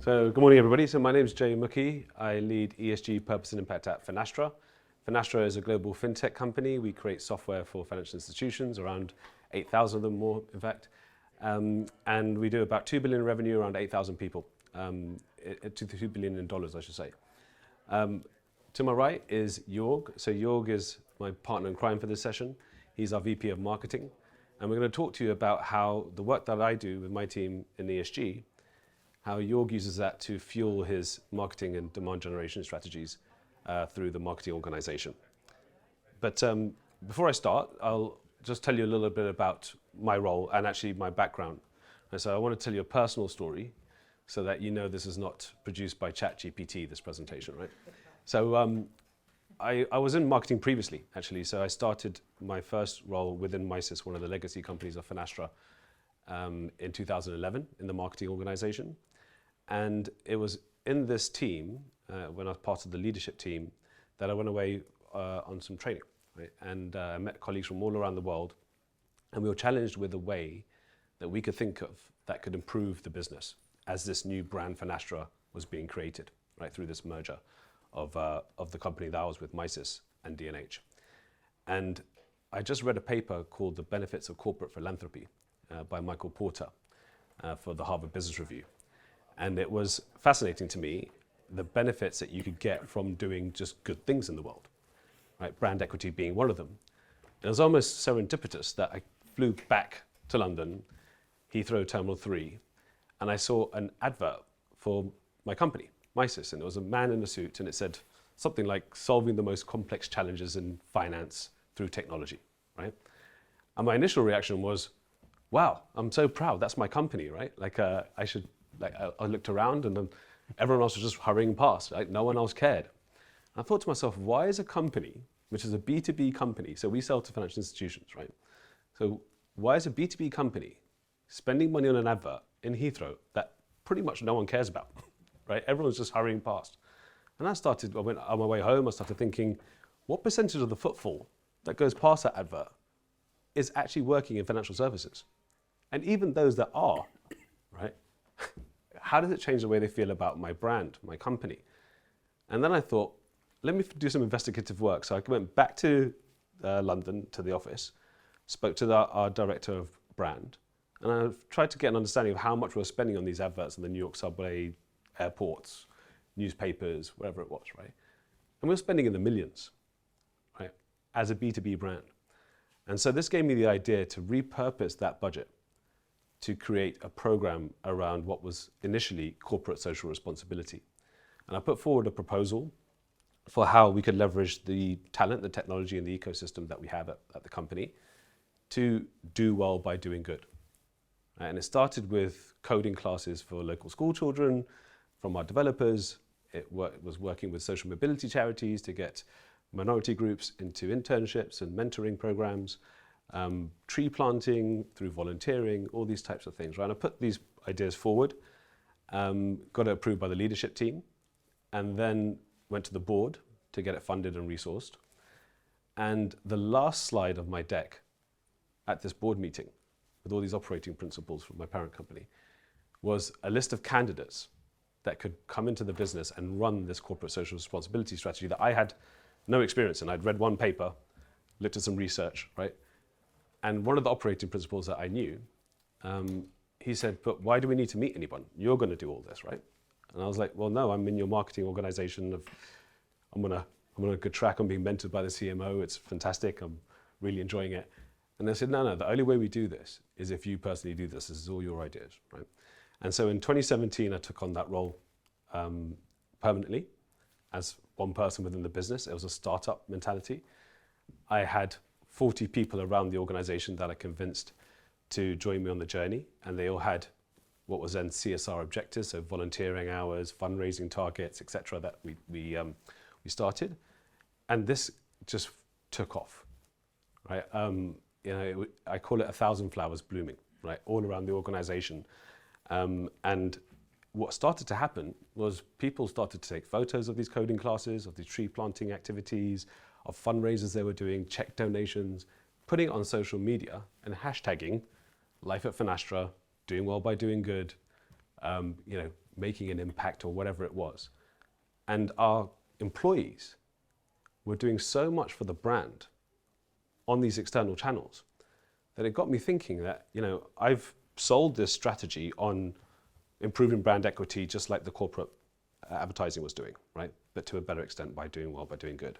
So good morning, everybody. So my name is Mukhey. I lead ESG Purpose and Impact at Finastra. Finastra is a global fintech company. We create software for financial institutions, around 8,000 of them more, in fact. And we do about 2 billion in revenue, around 8,000 people, $2 billion in dollars, I should say. To my right is Joerg. So Joerg is my partner in crime for this session. He's our VP of marketing. And we're going to talk to you about how the work that I do with my team in ESG, how Joerg uses that to fuel his marketing and demand generation strategies through the marketing organization. But before I start, I'll just tell you a little bit about my role and actually my background. And so I want to tell you a personal story so that you know this is not produced by ChatGPT, this presentation, right? So I was in marketing previously, actually. So I started my first role within Misys, one of the legacy companies of Finastra, in 2011 in the marketing organization. And it was in this team, when I was part of the leadership team, that I went away on some training, right? And I met colleagues from all around the world, and we were challenged with a way that we could think of that could improve the business as this new brand Finastra was being created, right, through this merger of the company that I was with, Misys and D&H. And I just read a paper called The Benefits of Corporate Philanthropy by Michael Porter for the Harvard Business Review. And it was fascinating to me, the benefits that you could get from doing just good things in the world, right? Brand equity being one of them. It was almost serendipitous that I flew back to London, Heathrow Terminal 3, and I saw an advert for my company, Misys, and it was a man in a suit, and it said something like solving the most complex challenges in finance through technology, right? And my initial reaction was, wow, I'm so proud, that's my company, right? I looked around and then everyone else was just hurrying past, right? No one else cared. And I thought to myself, why is a company, which is a B2B company, so we sell to financial institutions, right? So why is a B2B company spending money on an advert in Heathrow that pretty much no one cares about, right? Everyone's just hurrying past. And I went on my way home, I started thinking, what percentage of the footfall that goes past that advert is actually working in financial services? And even those that are, right? How does it change the way they feel about my brand, my company? And then I thought, let me do some investigative work. So I went back to London, to the office, spoke to our director of brand, and I tried to get an understanding of how much we were spending on these adverts in the New York subway, airports, newspapers, wherever it was, right? And we were spending in the millions, right, as a B2B brand. And so this gave me the idea to repurpose that budget to create a program around what was initially corporate social responsibility. And I put forward a proposal for how we could leverage the talent, the technology, and the ecosystem that we have at the company to do well by doing good. And it started with coding classes for local school children from our developers. It was working with social mobility charities to get minority groups into internships and mentoring programs. Tree planting through volunteering, all these types of things, right? And I put these ideas forward, got it approved by the leadership team, and then went to the board to get it funded and resourced. And the last slide of my deck at this board meeting, with all these operating principles from my parent company, was a list of candidates that could come into the business and run this corporate social responsibility strategy that I had no experience in. I'd read one paper, looked at some research, right? And one of the operating principles that I knew, he said, but why do we need to meet anyone? You're going to do all this, right? And I was like, well, no, I'm in your marketing organization. I'm on a good track. I'm being mentored by the CMO. It's fantastic. I'm really enjoying it. And they said, no, the only way we do this is if you personally do this. This is all your ideas, right? And so in 2017, I took on that role permanently as one person within the business. It was a startup mentality. I had 40 people around the organization that I convinced to join me on the journey, and they all had what was then CSR objectives, so volunteering hours, fundraising targets, etc. that we started, and this just took off, right? I call it 1,000 flowers blooming, right, all around the organization, and what started to happen was people started to take photos of these coding classes, of these tree planting activities, of fundraisers they were doing, check donations, putting it on social media and hashtagging Life at Finastra, doing well by doing good, making an impact or whatever it was. And our employees were doing so much for the brand on these external channels that it got me thinking that, I've sold this strategy on improving brand equity just like the corporate advertising was doing, right? But to a better extent by doing well, by doing good.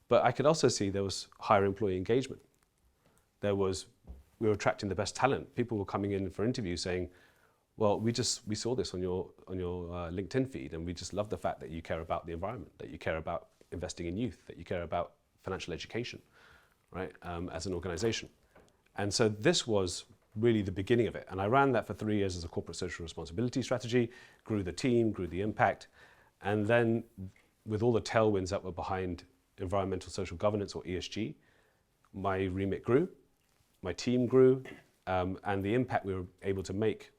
But I could also see there was higher employee engagement. We were attracting the best talent. People were coming in for interviews saying, well, we saw this on your LinkedIn feed, and we just love the fact that you care about the environment, that you care about investing in youth, that you care about financial education, right, as an organization. And so this was really the beginning of it. And I ran that for 3 years as a corporate social responsibility strategy, grew the team, grew the impact. And then with all the tailwinds that were behind environmental social governance, or ESG, my remit grew, my team grew, and the impact we were able to make,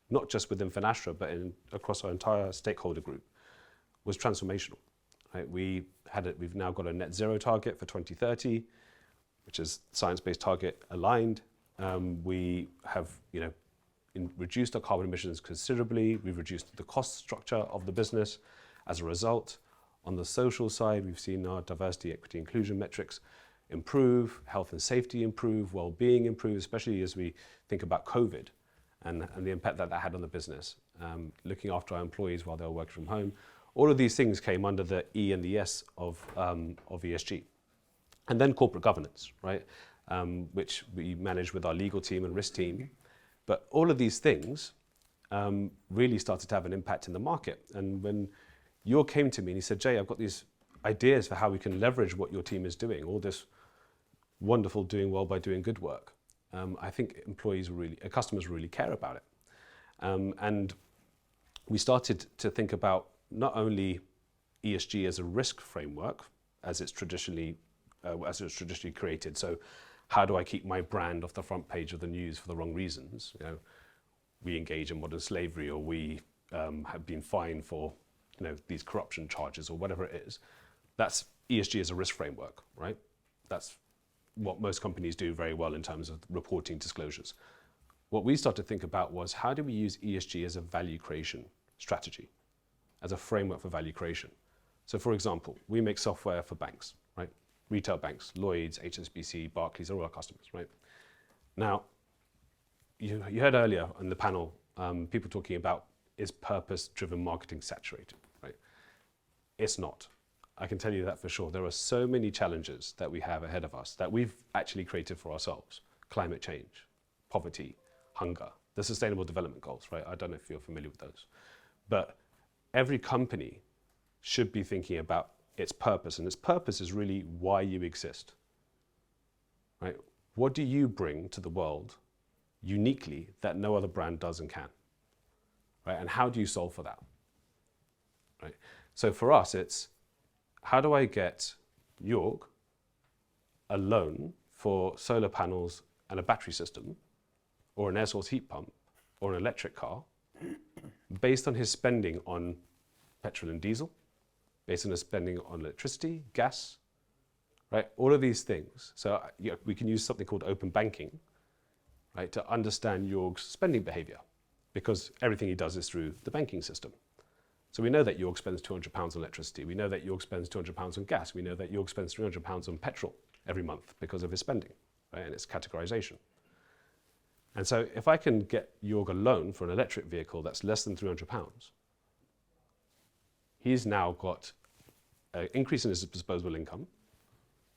not just within Finastra, but across our entire stakeholder group, was transformational. Right? We've now got a net zero target for 2030, which is science-based target aligned. We have, reduced our carbon emissions considerably. We've reduced the cost structure of the business as a result. On the social side, we've seen our diversity, equity, inclusion metrics improve, health and safety improve, well-being improve, especially as we think about COVID and the impact that had on the business, looking after our employees while they were working from home. All of these things came under the E and the S of ESG. And then corporate governance, right, which we manage with our legal team and risk team. But all of these things really started to have an impact in the market. And when Joerg came to me and he said, Jay, I've got these ideas for how we can leverage what your team is doing, all this wonderful doing well by doing good work. I think customers really care about it. And we started to think about not only ESG as a risk framework, as it's traditionally created. So how do I keep my brand off the front page of the news for the wrong reasons? We engage in modern slavery, or we have been fined for these corruption charges, or whatever it is. That's ESG as a risk framework, right? That's what most companies do very well in terms of reporting disclosures. What we started to think about was, how do we use ESG as a value creation strategy, as a framework for value creation? So for example, we make software for banks, right? Retail banks, Lloyds, HSBC, Barclays, are all our customers, right? Now, you heard earlier on the panel, people talking about, is purpose-driven marketing saturated, right? It's not. I can tell you that for sure. There are so many challenges that we have ahead of us that we've actually created for ourselves. Climate change, poverty, hunger, the Sustainable Development Goals, right? I don't know if you're familiar with those. But every company should be thinking about its purpose, and its purpose is really why you exist, right? What do you bring to the world uniquely that no other brand does and can, right? And how do you solve for that, right? So for us, it's, how do I get Joerg a loan for solar panels and a battery system, or an air source heat pump, or an electric car, based on his spending on petrol and diesel, based on his spending on electricity, gas, right? All of these things. So we can use something called open banking, right, to understand Joerg's spending behavior, because everything he does is through the banking system. So we know that Joerg spends £200 on electricity. We know that Joerg spends £200 on gas. We know that Joerg spends £300 on petrol every month because of his spending, right, and its categorization. And so if I can get Joerg a loan for an electric vehicle that's less than £300, he's now got an increase in his disposable income.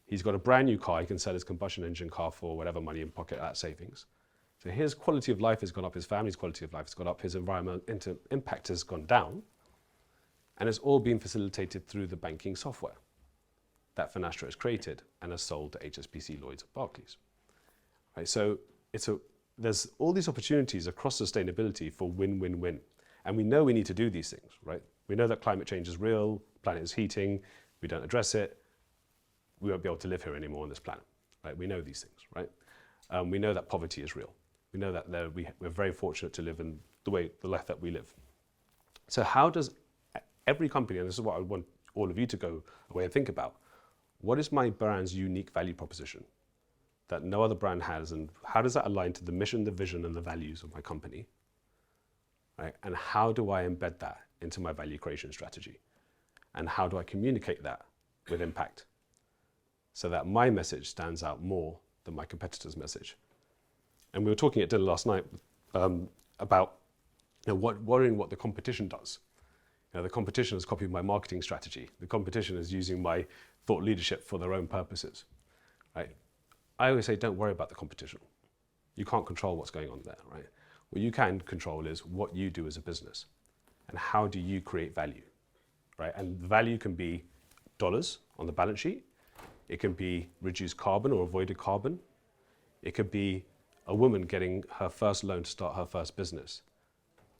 He's got a brand new car. He can sell his combustion engine car for whatever money in pocket at savings. So his quality of life has gone up, his family's quality of life has gone up, his environmental impact has gone down, and it's all been facilitated through the banking software that Finastra has created and has sold to HSBC, Lloyds, and Barclays. Right, so there's all these opportunities across sustainability for win-win-win. And we know we need to do these things, right? We know that climate change is real, planet is heating, we don't address it, we won't be able to live here anymore on this planet, right? We know these things, right? We know that poverty is real. We know that we're very fortunate to live in the life that we live. So how does every company, and this is what I want all of you to go away and think about, what is my brand's unique value proposition that no other brand has, and how does that align to the mission, the vision, and the values of my company? right? And how do I embed that into my value creation strategy? And how do I communicate that with impact so that my message stands out more than my competitor's message? And we were talking at dinner last night about worrying what the competition does. The competition has copied my marketing strategy. The competition is using my thought leadership for their own purposes, right? I always say, don't worry about the competition. You can't control what's going on there, right? What you can control is what you do as a business and how do you create value, right? And the value can be dollars on the balance sheet. It can be reduced carbon or avoided carbon. It could be a woman getting her first loan to start her first business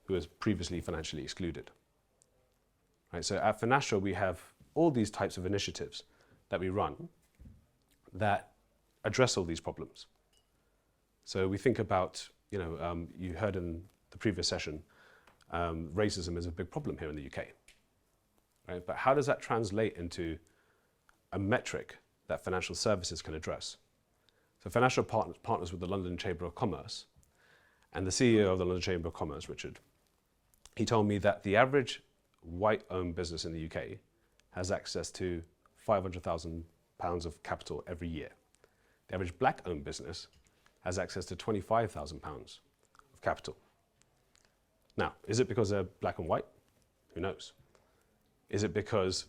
who was previously financially excluded. Right, so at Finastra, we have all these types of initiatives that we run that address all these problems. So we think about, you heard in the previous session, racism is a big problem here in the UK. Right? But how does that translate into a metric that financial services can address? So Finastra partners with the London Chamber of Commerce, and the CEO of the London Chamber of Commerce, Richard, he told me that the average white-owned business in the UK has access to £500,000 of capital every year. The average black-owned business has access to £25,000 of capital. Now, is it because they're black and white? Who knows? Is it because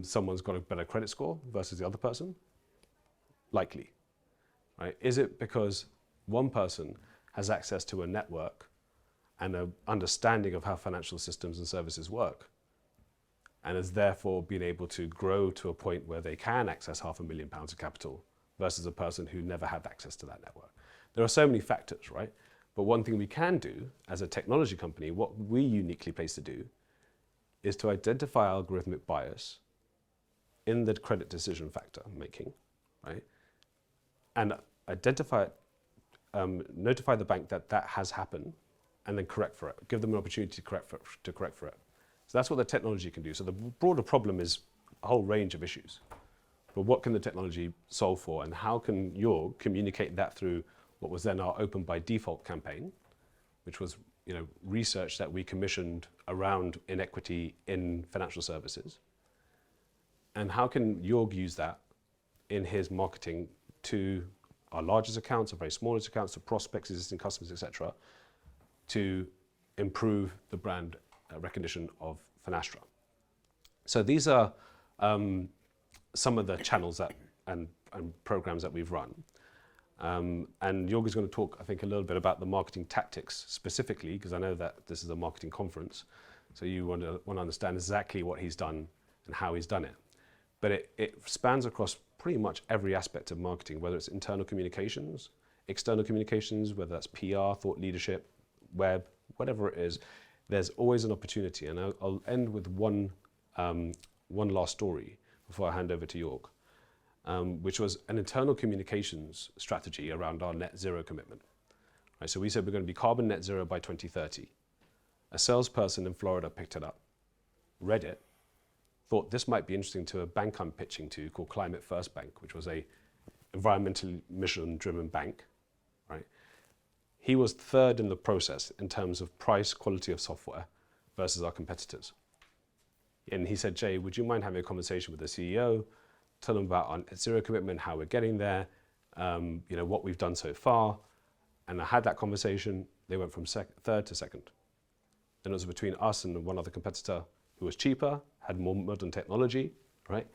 someone's got a better credit score versus the other person? Likely. Right? Is it because one person has access to a network and an understanding of how financial systems and services work, and has therefore been able to grow to a point where they can access £500,000 of capital versus a person who never had access to that network? There are so many factors, right? But one thing we can do as a technology company, what we're uniquely placed to do, is to identify algorithmic bias in the credit decision factor making, right? And identify it, notify the bank that that has happened, and then correct for it. Give them an opportunity to correct for it. So that's what the technology can do. So the broader problem is a whole range of issues. But what can the technology solve for, and how can Joerg communicate that through what was then our Open by Default campaign, which was research that we commissioned around inequity in financial services? And how can Joerg use that in his marketing to our largest accounts, our very smallest accounts, to prospects, existing customers, etc., to improve the brand recognition of Finastra? So these are some of the channels and programs that we've run. And Joerg is going to talk, I think, a little bit about the marketing tactics specifically, because I know that this is a marketing conference. So you want to understand exactly what he's done and how he's done it. But it spans across pretty much every aspect of marketing, whether it's internal communications, external communications, whether that's PR, thought leadership, web, whatever it is. There's always an opportunity. And I'll end with one last story before I hand over to Joerg, which was an internal communications strategy around our net zero commitment. Right, so we said we're going to be carbon net zero by 2030. A salesperson in Florida picked it up, read it, thought this might be interesting to a bank I'm pitching to called Climate First Bank, which was a environmental mission-driven bank. Right? He was third in the process in terms of price, quality of software versus our competitors. And he said, Jay, would you mind having a conversation with the CEO, tell them about our net zero commitment, how we're getting there, what we've done so far. And I had that conversation. They went from third to second. Then it was between us and one other competitor who was cheaper, had more modern technology, right?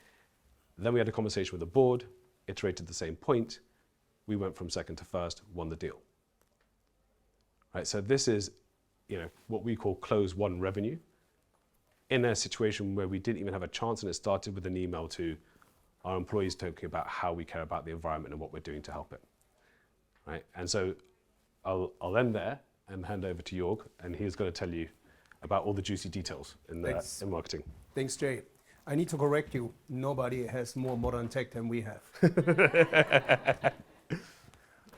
Then we had a conversation with the board, iterated the same point. We went from second to first, won the deal. Right, so this is, what we call close won revenue in a situation where we didn't even have a chance, and it started with an email to our employees talking about how we care about the environment and what we're doing to help it. Right, and so I'll end there and hand over to Joerg, and he's going to tell you about all the juicy details in marketing. Thanks, Jay. I need to correct you. Nobody has more modern tech than we have.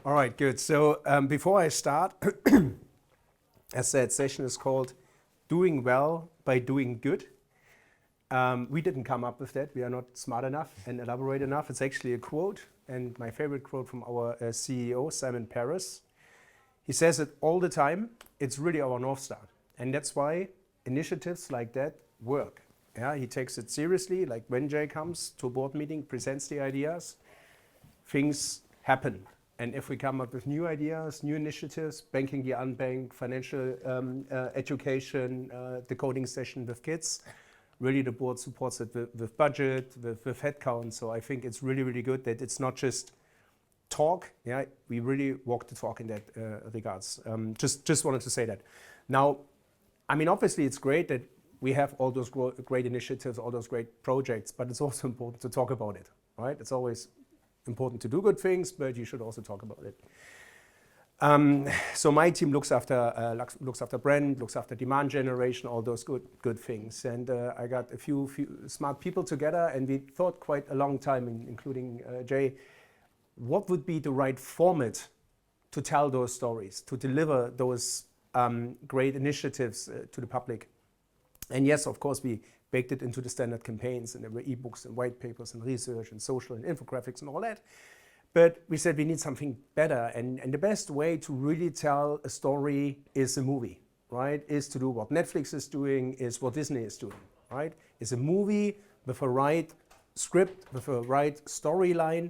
All right, good. So before I start, as that session is called, Doing Well by Doing Good. We didn't come up with that. We are not smart enough and elaborate enough. It's actually a quote, and my favorite quote from our CEO, Simon Paris. He says it all the time. It's really our North Star. And that's why initiatives like that work. Yeah, he takes it seriously. Like when Jay comes to a board meeting, presents the ideas, things happen. And if we come up with new ideas, new initiatives, banking the unbanked, financial education, the coding session with kids, really the board supports it with budget, with headcount. So I think it's really, really good that it's not just talk. Yeah, we really walk the talk in that regards. Just wanted to say that. Now, I mean, obviously it's great that we have all those great initiatives, all those great projects, but it's also important to talk about it, right? It's always important to do good things, but you should also talk about it. So my team looks after brand, looks after demand generation, all those good things. And I got a few smart people together, and we thought quite a long time, including Jay, what would be the right format to tell those stories, to deliver those great initiatives to the public. And yes, of course, we baked it into the standard campaigns, and there were ebooks and white papers and research and social and infographics and all that. But we said we need something better, and the best way to really tell a story is a movie, right? Is to do what Netflix is doing, is what Disney is doing, right? Is a movie with a right script, with a right storyline,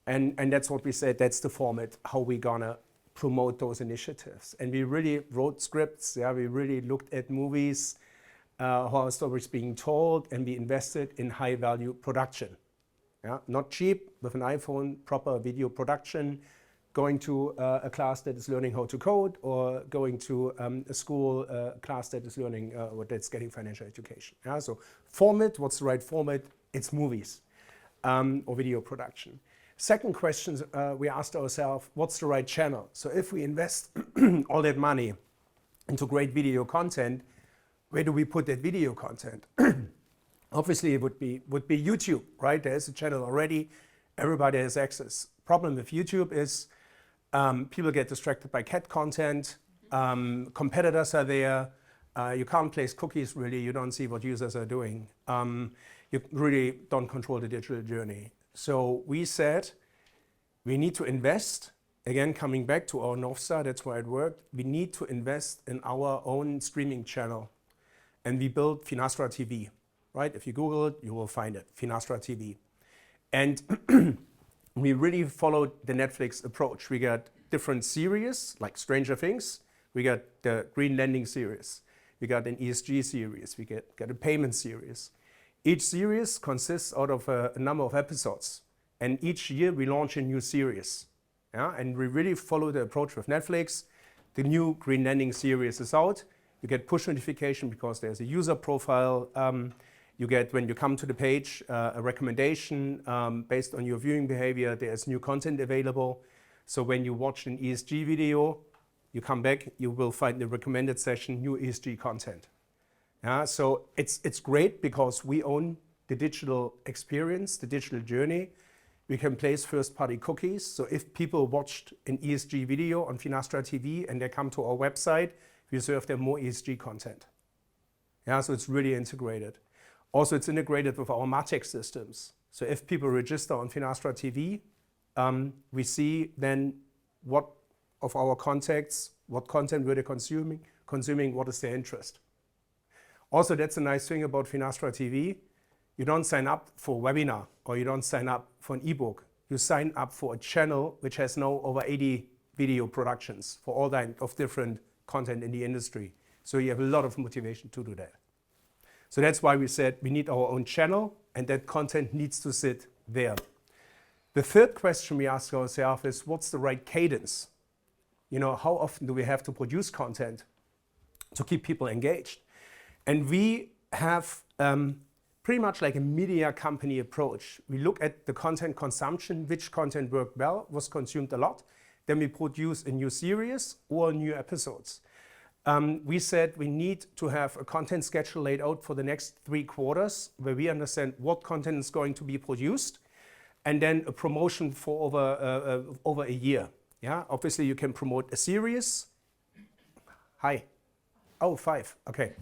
and that's what we said, that's the format, how we gonna promote those initiatives. And we really wrote scripts, yeah, we really looked at movies, how our story is being told, and we invested in high value production. Yeah, not cheap, with an iPhone, proper video production, going to a class that is learning how to code, or going to a school class that is learning that's getting financial education. Yeah, so format, what's the right format? It's movies or video production. Second question we asked ourselves, what's the right channel? So if we invest all that money into great video content, where do we put that video content? Obviously, it would be YouTube, right? There's a channel already. Everybody has access. Problem with YouTube is people get distracted by cat content. Competitors are there. You can't place cookies, really. You don't see what users are doing. You really don't control the digital journey. So we said we need to invest. Again, coming back to our North Star, that's why it worked. We need to invest in our own streaming channel. And we built Finastra TV, right? If you Google it, you will find it, Finastra TV. And we really followed the Netflix approach. We got different series, like Stranger Things. We got the Green Lending series. We got an ESG series. We got a payment series. Each series consists out of a number of episodes. And each year we launch a new series. Yeah? And we really follow the approach with Netflix. The new Green Lending series is out. You get push notification because there's a user profile. You get, when you come to the page, a recommendation based on your viewing behavior. There's new content available. So when you watch an ESG video, you come back, you will find the recommended session, new ESG content. Yeah, so it's great because we own the digital experience, the digital journey. We can place first-party cookies. So if people watched an ESG video on Finastra TV and they come to our website, we serve them more ESG content. Yeah, so it's really integrated. Also, it's integrated with our MarTech systems. So if people register on Finastra TV, we see then what of our contacts, what content were they consuming, what is their interest. Also, that's a nice thing about Finastra TV. You don't sign up for a webinar or you don't sign up for an ebook. You sign up for a channel which has now over 80 video productions for all kinds of different content in the industry. So you have a lot of motivation to do that. So that's why we said we need our own channel and that content needs to sit there. The third question we ask ourselves is, what's the right cadence? You know, how often do we have to produce content to keep people engaged? And we have pretty much like a media company approach. We look at the content consumption, which content worked well, was consumed a lot. Then we produce a new series or new episodes. We said we need to have a content schedule laid out for the next 3 quarters where we understand what content is going to be produced, and then a promotion for over a year. Yeah, obviously you can promote a series. Hi. Oh, 5. Okay.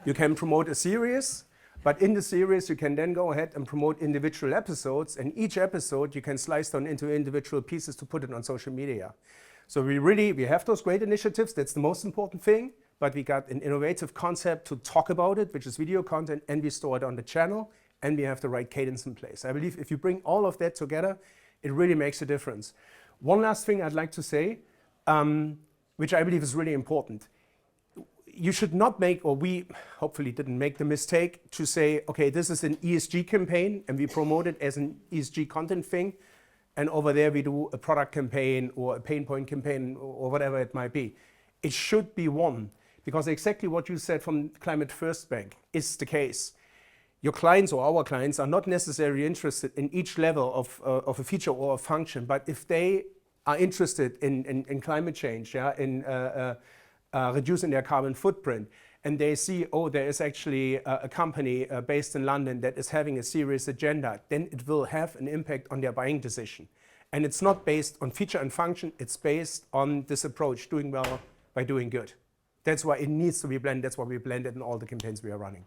You can promote a series But in the series, you can then go ahead and promote individual episodes, and each episode you can slice down into individual pieces to put it on social media. So we have those great initiatives, that's the most important thing, but we got an innovative concept to talk about it, which is video content, and we store it on the channel, and we have the right cadence in place. I believe if you bring all of that together, it really makes a difference. One last thing I'd like to say, which I believe is really important. You should not make, or we hopefully didn't make the mistake to say, okay, this is an ESG campaign and we promote it as an ESG content thing, and over there we do a product campaign or a pain point campaign or whatever it might be. It should be one, because exactly what you said from Climate First Bank is the case. Your clients or our clients are not necessarily interested in each level of a feature or a function, but if they are interested in climate change, yeah, in reducing their carbon footprint, and they see, oh, there is actually a company based in London that is having a serious agenda, then it will have an impact on their buying decision. And it's not based on feature and function, it's based on this approach, doing well by doing good. That's why it needs to be blended, that's why we blend it in all the campaigns we are running.